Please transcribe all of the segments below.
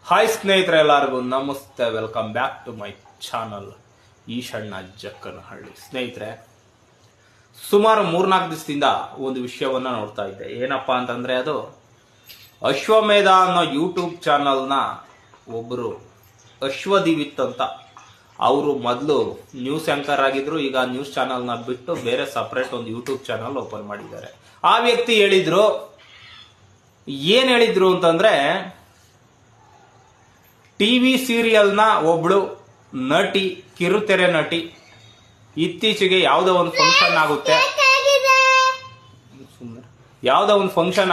Hi ಸ್ನೇಹಿತರೆ, ಎಲ್ಲರಿಗೂ ನಮಸ್ತೆ. Welcome back to my channel Eshanna Jakkanahalli. ಸ್ನೇಹಿತರೆ, ಸುಮಾರು 3-4 ದಿವಸದಿಂದ ಒಂದು ವಿಷಯವನ್ನ ನೋಡ್ತಾ ಇದ್ದೆ. ಏನಪ್ಪಾ ಅಂತಂದ್ರೆ, ಅದು ಅಶ್ವಮೇಧ ಅನ್ನೋ ಯೂಟ್ಯೂಬ್ ಚಾನಲ್ನ ಒಬ್ಬರು ಅಶ್ವದಿವಿತ್ ಅಂತ, ಅವರು ಮೊದಲು ನ್ಯೂಸ್ ಆಂಕರ್ ಆಗಿದ್ರು. ಈಗ ನ್ಯೂಸ್ ಚಾನಲ್ನ ಬಿಟ್ಟು ಬೇರೆ ಸಪರೇಟ್ ಒಂದು ಯೂಟ್ಯೂಬ್ ಚಾನಲ್ ಓಪನ್ ಮಾಡಿದ್ದಾರೆ. ಆ ವ್ಯಕ್ತಿ ಏನ್ ಹೇಳಿದ್ರು ಅಂತಂದ್ರೆ, ಟಿವಿ ಸೀರಿಯಲ್ನ ಒಬ್ಳು ನಟಿ, ಕಿರುತೆರೆ ನಟಿ, ಇತ್ತೀಚೆಗೆ ಯಾವುದೋ ಒಂದು ಫಂಕ್ಷನ್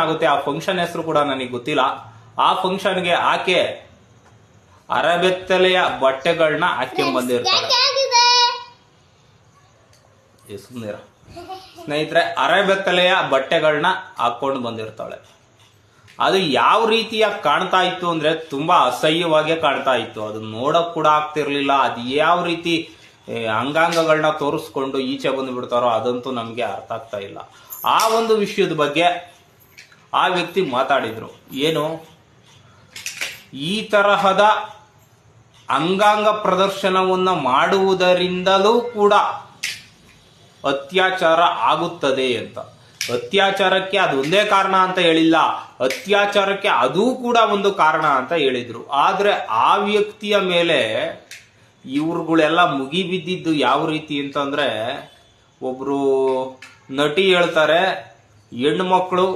ಆಗುತ್ತೆ, ಆ ಫಂಕ್ಷನ್ ಹೆಸರು ಕೂಡ ನನಗೆ ಗೊತ್ತಿಲ್ಲ. ಆ ಫಂಕ್ಷನ್ಗೆ ಆಕೆ ಅರಬೆತ್ತಲೆಯ ಬಟ್ಟೆಗಳನ್ನ ಹಾಕೊಂಡ್ ಬಂದಿರ್ತಾಳೆ. ಸ್ನೇಹಿತರೆ, ಅರಬೆತ್ತಲೆಯ ಬಟ್ಟೆಗಳನ್ನ ಹಾಕೊಂಡು ಬಂದಿರ್ತಾಳೆ. ಅದು ಯಾವ ರೀತಿಯಾಗಿ ಕಾಣ್ತಾ ಇತ್ತು ಅಂದ್ರೆ, ತುಂಬಾ ಅಸಹ್ಯವಾಗಿ ಕಾಣ್ತಾ ಇತ್ತು. ಅದು ನೋಡಕ್ ಕೂಡ ಆಗ್ತಿರ್ಲಿಲ್ಲ. ಅದು ಯಾವ ರೀತಿ ಅಂಗಾಂಗಗಳನ್ನ ತೋರಿಸ್ಕೊಂಡು ಈಚೆ ಬಂದು ಬಿಡ್ತಾರೋ ಅದಂತೂ ನಮ್ಗೆ ಅರ್ಥ ಆಗ್ತಾ ಇಲ್ಲ. ಆ ಒಂದು ವಿಷಯದ ಬಗ್ಗೆ ಆ ವ್ಯಕ್ತಿ ಮಾತಾಡಿದ್ರು. ಏನು, ಈ ತರಹದ ಅಂಗಾಂಗ ಪ್ರದರ್ಶನವನ್ನ ಮಾಡುವುದರಿಂದಲೂ ಕೂಡ ಅತ್ಯಾಚಾರ ಆಗುತ್ತದೆ ಅಂತ. ಅತ್ಯಾಚಾರಕ್ಕೆ ಅದು ಒಂದೇ ಕಾರಣ ಅಂತ ಹೇಳಿಲ್ಲ, ಅತ್ಯಾಚಾರಕ್ಕೆ ಅದೂ ಕೂಡ ಒಂದು ಕಾರಣ ಅಂತ ಹೇಳಿದ್ರು. ಆದ್ರೆ ಆ ವ್ಯಕ್ತಿಯ ಮೇಲೆ ಇವ್ರುಗಳೆಲ್ಲ ಮುಗಿಬಿದ್ದಿದ್ದು ಯಾವ ರೀತಿ ಅಂತಂದ್ರೆ, ಒಬ್ರು ನಟಿ ಹೇಳ್ತಾರೆ, ಹೆಣ್ಣು ಮಕ್ಕಳು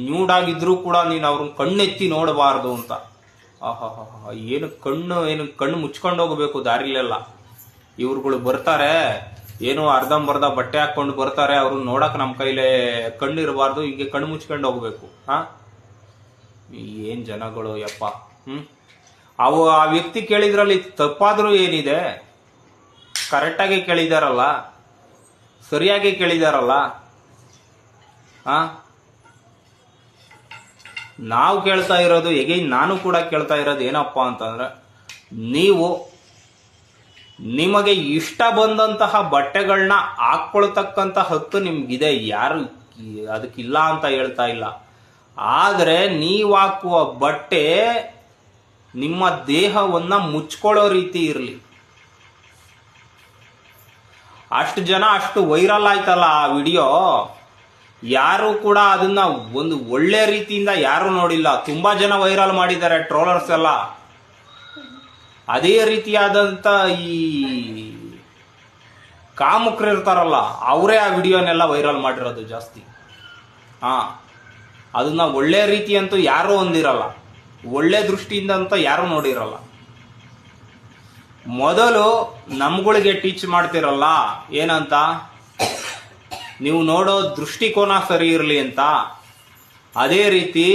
ನ್ಯೂಡಾಗಿದ್ರು ಕೂಡ ನೀನು ಅವ್ರನ್ನ ಕಣ್ಣೆತ್ತಿ ನೋಡಬಾರ್ದು ಅಂತ. ಏನು ಕಣ್ಣು ಮುಚ್ಕೊಂಡು ಹೋಗ್ಬೇಕು ದಾರಿಲೆಲ್ಲ. ಇವ್ರುಗಳು ಬರ್ತಾರೆ, ಏನೋ ಅರ್ಧಂಬರ್ಧ ಬಟ್ಟೆ ಹಾಕೊಂಡು ಬರ್ತಾರೆ, ಅವ್ರನ್ನ ನೋಡಕ್ ನಮ್ಮ ಕೈಲೇ ಕಣ್ಣಿರಬಾರ್ದು, ಹೀಗೆ ಕಣ್ಣು ಮುಚ್ಕೊಂಡು ಹೋಗ್ಬೇಕು. ಏನ್ ಜನಗಳು ಯಪ್ಪ. ಆ ವ್ಯಕ್ತಿ ಕೇಳಿದ್ರಲ್ಲಿ ತಪ್ಪಾದ್ರೂ ಏನಿದೆ? ಕರೆಕ್ಟಾಗಿ ಕೇಳಿದಾರಲ್ಲ, ಸರಿಯಾಗಿ ಕೇಳಿದಾರಲ್ಲ. ನಾವು ಕೇಳ್ತಾ ಇರೋದು, ನಾನು ಕೂಡ ಕೇಳ್ತಾ ಇರೋದು ಏನಪ್ಪಾ ಅಂತಂದ್ರೆ, ನಿಮಗೆ ಇಷ್ಟ ಬಂದಂತಹ ಬಟ್ಟೆಗಳನ್ನ ಹಾಕೊಳ್ತಕ್ಕಂತ ಹಕ್ಕು ನಿಮ್ಗಿದೆ, ಯಾರು ಅದಕ್ಕಿಲ್ಲ ಅಂತ ಹೇಳ್ತಾ ಇಲ್ಲ. ಆದ್ರೆ ನೀವು ಹಾಕುವ ಬಟ್ಟೆ ನಿಮ್ಮ ದೇಹವನ್ನ ಮುಚ್ಕೊಳ್ಳೋ ರೀತಿ ಇರಲಿ. ಅಷ್ಟು ಜನ ಅಷ್ಟು ವೈರಲ್ ಆಯ್ತಲ್ಲ ಆ ವಿಡಿಯೋ, ಯಾರು ಕೂಡ ಅದನ್ನ ಒಂದು ಒಳ್ಳೆ ರೀತಿಯಿಂದ ಯಾರು ನೋಡಿಲ್ಲ. ತುಂಬಾ ಜನ ವೈರಲ್ ಮಾಡಿದ್ದಾರೆ, ಟ್ರೋಲರ್ಸ್ ಎಲ್ಲ. ಅದೇ ರೀತಿಯಾದಂತ ಈ ಕಾಮುಕರು ಇರ್ತಾರಲ್ಲ, ಅವರೇ ಆ ವಿಡಿಯೋನೆಲ್ಲ ವೈರಲ್ ಮಾಡಿರೋದು ಜಾಸ್ತಿ. ಅದನ್ನ ಒಳ್ಳೆ ರೀತಿ ಅಂತೂ ಯಾರು ಹೊಂದಿರಲ್ಲ, ಒಳ್ಳೆ ದೃಷ್ಟಿಯಿಂದ ಅಂತ ಯಾರು ನೋಡಿರಲ್ಲ. ಮೊದಲು ನಮ್ಗಳಿಗೆ ಟೀಚ್ ಮಾಡ್ತಿರಲ್ಲ, ಏನಂತ, ನೀವು ನೋಡೋ ದೃಷ್ಟಿಕೋನ ಸರಿ ಇರಲಿ ಅಂತ. ಅದೇ ರೀತಿ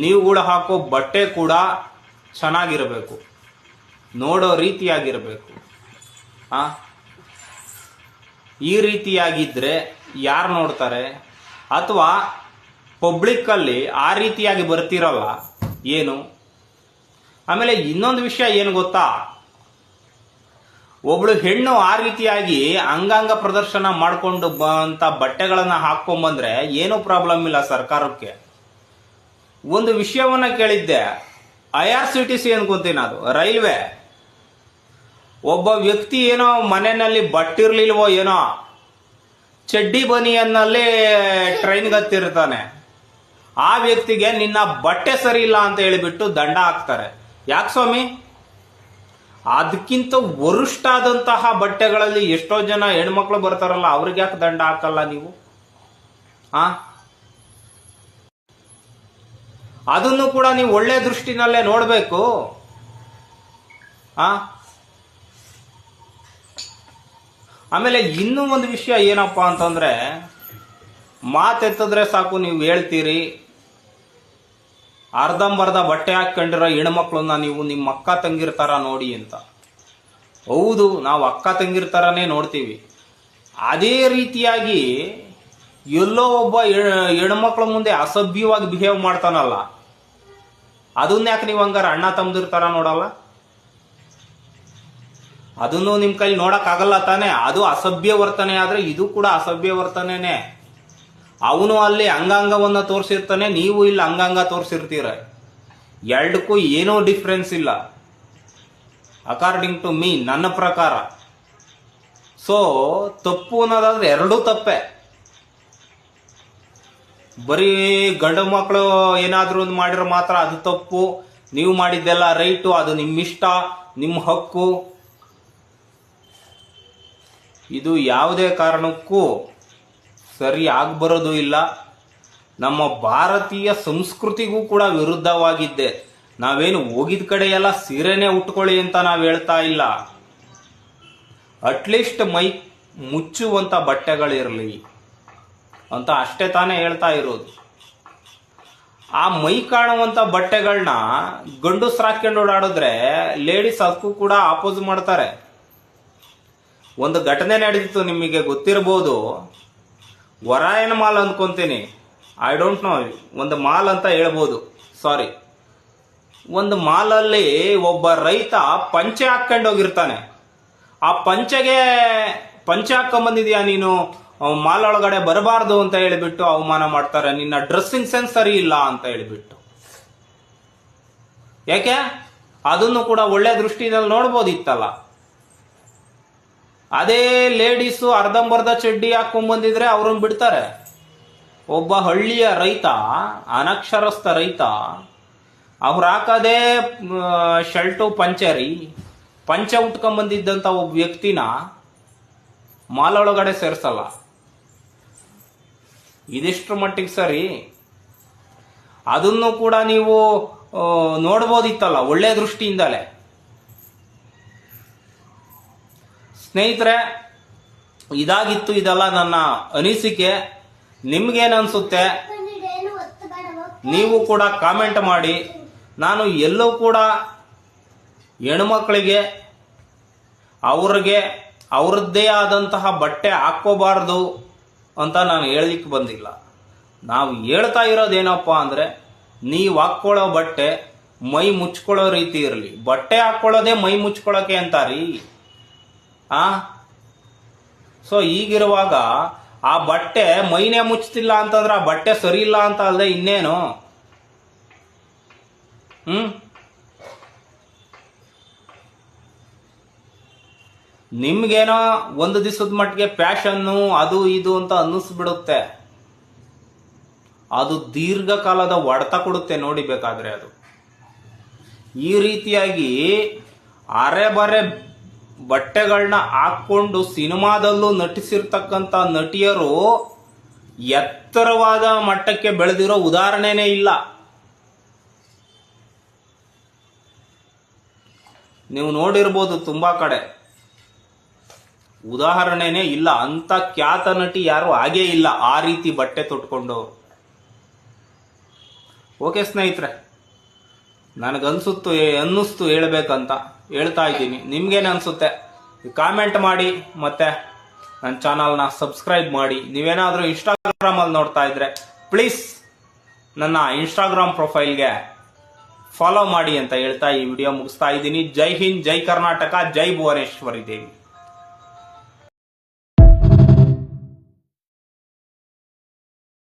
ನೀವುಗಳು ಹಾಕೋ ಬಟ್ಟೆ ಕೂಡ ಚೆನ್ನಾಗಿರಬೇಕು, ನೋಡೋ ರೀತಿಯಾಗಿರ್ಬೇಕು. ಈ ರೀತಿಯಾಗಿದ್ರೆ ಯಾರು ನೋಡ್ತಾರೆ? ಅಥವಾ ಪಬ್ಲಿಕ್ ಅಲ್ಲಿ ಆ ರೀತಿಯಾಗಿ ಬರ್ತಿರಲ್ಲ ಏನು? ಆಮೇಲೆ ಇನ್ನೊಂದು ವಿಷಯ ಏನು ಗೊತ್ತಾ, ಒಬ್ಳು ಹೆಣ್ಣು ಆ ರೀತಿಯಾಗಿ ಅಂಗಾಂಗ ಪ್ರದರ್ಶನ ಮಾಡ್ಕೊಂಡು ಅಂತ ಬಟ್ಟೆಗಳನ್ನ ಹಾಕೊಂಡ್ಬಂದ್ರೆ ಏನೂ ಪ್ರಾಬ್ಲಮ್ ಇಲ್ಲ ಸರ್ಕಾರಕ್ಕೆ. ಒಂದು ವಿಷಯವನ್ನ ಕೇಳಿದ್ದೆ, IRCTC ಅನ್ಕೊಂತೀನಿ, ಅದು ರೈಲ್ವೆ. ಒಬ್ಬ ವ್ಯಕ್ತಿ ಏನೋ ಮನೆಯಲ್ಲಿ ಬಟ್ಟಿರ್ಲಿಲ್ವೋ ಏನೋ, ಚಡ್ಡಿ ಬನಿಯನ್ನಲ್ಲಿ ಟ್ರೈನ್ಗೆ ಹತ್ತಿರ್ತಾನೆ. ಆ ವ್ಯಕ್ತಿಗೆ ನಿನ್ನ ಬಟ್ಟೆ ಸರಿ ಇಲ್ಲ ಅಂತ ಹೇಳಿಬಿಟ್ಟು ದಂಡ ಹಾಕ್ತಾರೆ. ಯಾಕೆ ಸ್ವಾಮಿ? ಅದಕ್ಕಿಂತ ವರಿಷ್ಠ ಆದಂತಹ ಬಟ್ಟೆಗಳಲ್ಲಿ ಎಷ್ಟೋ ಜನ ಹೆಣ್ಮಕ್ಳು ಬರ್ತಾರಲ್ಲ, ಅವ್ರಿಗೆ ಯಾಕೆ ದಂಡ ಹಾಕಲ್ಲ ನೀವು? ಅದನ್ನು ಕೂಡ ನೀವು ಒಳ್ಳೆ ದೃಷ್ಟಿನಲ್ಲೇ ನೋಡ್ಬೇಕು. ಆಮೇಲೆ ಇನ್ನೂ ಒಂದು ವಿಷಯ ಏನಪ್ಪಾ ಅಂತಂದ್ರೆ, ಮಾತೆತ್ತಿದ್ರೆ ಸಾಕು ನೀವು ಹೇಳ್ತೀರಿ, ಅರ್ಧಂಬರ್ಧ ಬಟ್ಟೆ ಹಾಕೊಂಡಿರೋ ಹೆಣ್ಮಕ್ಳನ್ನ ನೀವು ನಿಮ್ಮ ಅಕ್ಕ ತಂಗಿರ್ತಾರ ನೋಡಿ ಅಂತ. ಹೌದು, ನಾವು ಅಕ್ಕ ತಂಗಿರ್ತಾರನೇ ನೋಡ್ತೀವಿ. ಅದೇ ರೀತಿಯಾಗಿ ಎಲ್ಲೋ ಒಬ್ಬ ಹೆಣ್ಮಕ್ಳ ಮುಂದೆ ಅಸಭ್ಯವಾಗಿ ಬಿಹೇವ್ ಮಾಡ್ತಾನಲ್ಲ, ಅದನ್ನ ಯಾಕೆ ನೀವು ಹಂಗಾರ ಅಣ್ಣ ತಮ್ಮದಿರ್ತಾರ ನೋಡಲ್ಲ? ಅದನ್ನು ನಿಮ್ ಕೈ ನೋಡಕ್ ಆಗಲ್ಲ ತಾನೆ? ಅದು ಅಸಭ್ಯ ವರ್ತನೆ ಆದ್ರೆ ಇದು ಕೂಡ ಅಸಭ್ಯ ವರ್ತನೆನೆ. ಅವನು ಅಲ್ಲಿ ಅಂಗಾಂಗವನ್ನ ತೋರಿಸಿರ್ತಾನೆ, ನೀವು ಇಲ್ಲಿ ಅಂಗಾಂಗ ತೋರಿಸಿರ್ತೀರ. ಎರಡಕ್ಕೂ ಏನೋ ಡಿಫ್ರೆನ್ಸ್ ಇಲ್ಲ ಅಕಾರ್ಡಿಂಗ್ ಟು ಮೀ, ನನ್ನ ಪ್ರಕಾರ. ಸೊ ತಪ್ಪು ಅನ್ನೋದಾದ್ರೆ ಎರಡೂ ತಪ್ಪೆ. ಬರೀ ಗಂಡು ಮಕ್ಕಳು ಏನಾದ್ರೂ ಒಂದು ಮಾಡಿರೋ ಮಾತ್ರ ಅದು ತಪ್ಪು, ನೀವು ಮಾಡಿದ್ದೆಲ್ಲ ರೈಟು, ಅದು ನಿಮ್ಮಿಷ್ಟ, ನಿಮ್ಮ ಹಕ್ಕು. ಇದು ಯಾವುದೇ ಕಾರಣಕ್ಕೂ ಸರಿ ಆಗ್ಬರೋದು ಇಲ್ಲ. ನಮ್ಮ ಭಾರತೀಯ ಸಂಸ್ಕೃತಿಗೂ ಕೂಡ ವಿರುದ್ಧವಾಗಿದ್ದೆ. ನಾವೇನು ಹೋಗಿದ ಕಡೆ ಎಲ್ಲ ಸೀರೆನೇ ಉಟ್ಕೊಳ್ಳಿ ಅಂತ ನಾವು ಹೇಳ್ತಾ ಇಲ್ಲ. ಅಟ್ಲೀಸ್ಟ್ ಮೈ ಮುಚ್ಚುವಂತ ಬಟ್ಟೆಗಳಿರಲಿ ಅಂತ ಅಷ್ಟೇ ತಾನೇ ಹೇಳ್ತಾ ಇರೋದು. ಆ ಮೈ ಕಾಣುವಂತ ಬಟ್ಟೆಗಳನ್ನ ಗಂಡಸ್ರು ಹಾಕೊಂಡು ಓಡಾಡಿದ್ರೆ ಲೇಡೀಸ್ ಅದಕ್ಕೂ ಕೂಡ ಆಪೋಸ್ ಮಾಡ್ತಾರೆ. ಒಂದು ಘಟನೆ ನಡೆದಿತ್ತು, ನಿಮಗೆ ಗೊತ್ತಿರಬಹುದು. ವರಾಯನ ಮಾಲ್ ಅನ್ಕೊಂತೀನಿ, ಐ ಡೋಂಟ್ ನೋ, ಒಂದು ಮಾಲ್ ಅಂತ ಹೇಳ್ಬೋದು, ಸಾರಿ. ಒಂದು ಮಾಲಲ್ಲಿ ಒಬ್ಬ ರೈತ ಪಂಚೆ ಹಾಕೊಂಡು ಹೋಗಿರ್ತಾನೆ. ಆ ಪಂಚೆ ಹಾಕೊಂಬಂದಿದ್ಯಾ ನೀನು, ಮಾಲ್ ಒಳಗಡೆ ಬರಬಾರ್ದು ಅಂತ ಹೇಳಿಬಿಟ್ಟು ಅವಮಾನ ಮಾಡ್ತಾರೆ. ನಿನ್ನ ಡ್ರೆಸ್ಸಿಂಗ್ ಸೆನ್ಸ್ ಸರಿ ಇಲ್ಲ ಅಂತ ಹೇಳಿಬಿಟ್ಟು. ಯಾಕೆ? ಅದನ್ನು ಕೂಡ ಒಳ್ಳೆ ದೃಷ್ಟಿನಲ್ಲಿ ನೋಡ್ಬೋದಿತ್ತಲ್ಲ. ಅದೇ ಲೇಡೀಸು ಅರ್ಧಂಬರ್ಧ ಚಡ್ಡಿ ಹಾಕೊಂಡ್ಬಂದಿದ್ರೆ ಅವ್ರನ್ನ ಬಿಡ್ತಾರೆ. ಒಬ್ಬ ಹಳ್ಳಿಯ ರೈತ, ಅನಕ್ಷರಸ್ಥ ರೈತ, ಅವ್ರು ಹಾಕದೇ ಶರ್ಟು ಪಂಚೆ ಉಟ್ಕೊಂಡ್ಬಂದಿದ್ದಂತ ಒಬ್ಬ ವ್ಯಕ್ತಿನ ಮಾಲ್ ಒಳಗಡೆ ಸೇರ್ಸಲ್ಲ. ಇದಿಷ್ಟು ಮಟ್ಟಿಗೆ ಸರಿ. ಅದನ್ನು ಕೂಡ ನೀವು ನೋಡ್ಬೋದಿತ್ತಲ್ಲ ಒಳ್ಳೆ ದೃಷ್ಟಿಯಿಂದಲೇ. ಸ್ನೇಹಿತರೆ, ಇದಾಗಿತ್ತು ಇದೆಲ್ಲ ನನ್ನ ಅನಿಸಿಕೆ. ನಿಮ್ಗೇನು ಅನ್ಸುತ್ತೆ ನೀವು ಕೂಡ ಕಾಮೆಂಟ್ ಮಾಡಿ. ನಾನು ಎಲ್ಲೂ ಕೂಡ ಹೆಣ್ಮಕ್ಳಿಗೆ ಅವ್ರದ್ದೇ ಆದಂತಹ ಬಟ್ಟೆ ಹಾಕೋಬಾರ್ದು ಅಂತ ನಾನು ಹೇಳಲಿಕ್ಕೆ ಬಂದಿಲ್ಲ. ನಾವು ಹೇಳ್ತಾ ಇರೋದೇನಪ್ಪ ಅಂದ್ರೆ, ನೀವು ಹಾಕೊಳ್ಳೋ ಬಟ್ಟೆ ಮೈ ಮುಚ್ಕೊಳ್ಳೋ ರೀತಿ ಇರಲಿ. ಬಟ್ಟೆ ಹಾಕೊಳ್ಳೋದೇ ಮೈ ಮುಚ್ಕೊಳ್ಳೋಕೆ ಅಂತಾರಿ. ಸೊ ಈಗಿರುವಾಗ ಆ ಬಟ್ಟೆ ಮೈನೇ ಮುಚ್ತಿಲ್ಲ ಅಂತಂದ್ರೆ ಆ ಬಟ್ಟೆ ಸರಿ ಇಲ್ಲ ಅಂತ ಅಲ್ಲದೆ ಇನ್ನೇನು. ನಿಮ್ಗೇನೋ ಒಂದು ದಿವಸದ ಮಟ್ಟಿಗೆ ಪ್ಯಾಷನ್ನು ಅದು ಇದು ಅಂತ ಅನ್ನಿಸ್ಬಿಡುತ್ತೆ. ಅದು ದೀರ್ಘಕಾಲದ ಹೊಡೆತ ಕೊಡುತ್ತೆ ನೋಡಿ ಬೇಕಾದ್ರೆ. ಅದು ಈ ರೀತಿಯಾಗಿ ಅರೆ ಬಟ್ಟೆಗಳನ್ನ ಹಾಕೊಂಡು ಸಿನಿಮಾದಲ್ಲೂ ನಟಿಸಿರ್ತಕ್ಕಂಥ ನಟಿಯರು ಎತ್ತರವಾದ ಮಟ್ಟಕ್ಕೆ ಬೆಳೆದಿರೋ ಉದಾಹರಣೆನೇ ಇಲ್ಲ. ನೀವು ನೋಡಿರ್ಬೋದು ತುಂಬಾ ಕಡೆ, ಉದಾಹರಣೆನೇ ಇಲ್ಲ. ಅಂತ ಖ್ಯಾತ ನಟಿ ಯಾರು ಆಗೇ ಇಲ್ಲ ಆ ರೀತಿ ಬಟ್ಟೆ ತೊಟ್ಕೊಂಡು. ಓಕೆ ಸ್ನೇಹಿತರೆ, ಅನ್ನಿಸ್ತು ಹೇಳ್ಬೇಕಂತ ಹೇಳ್ತಾ ಇದ್ದೀನಿ. ನಿಮ್ಗೇನು ಅನ್ಸುತ್ತೆ ಕಾಮೆಂಟ್ ಮಾಡಿ, ಮತ್ತೆ ನನ್ನ ಚಾನಲ್ನ ಸಬ್ಸ್ಕ್ರೈಬ್ ಮಾಡಿ. ನೀವೇನಾದ್ರೂ ಇನ್ಸ್ಟಾಗ್ರಾಮ್ ಅಲ್ಲಿ ನೋಡ್ತಾ ಇದ್ರೆ ಪ್ಲೀಸ್ ನನ್ನ ಇನ್ಸ್ಟಾಗ್ರಾಮ್ ಪ್ರೊಫೈಲ್ಗೆ ಫಾಲೋ ಮಾಡಿ ಅಂತ ಹೇಳ್ತಾ ಈ ವಿಡಿಯೋ ಮುಗಿಸ್ತಾ ಇದ್ದೀನಿ. ಜೈ ಹಿಂದ್, ಜೈ ಕರ್ನಾಟಕ, ಜೈ ಭುವನೇಶ್ವರಿ ದೇವಿ.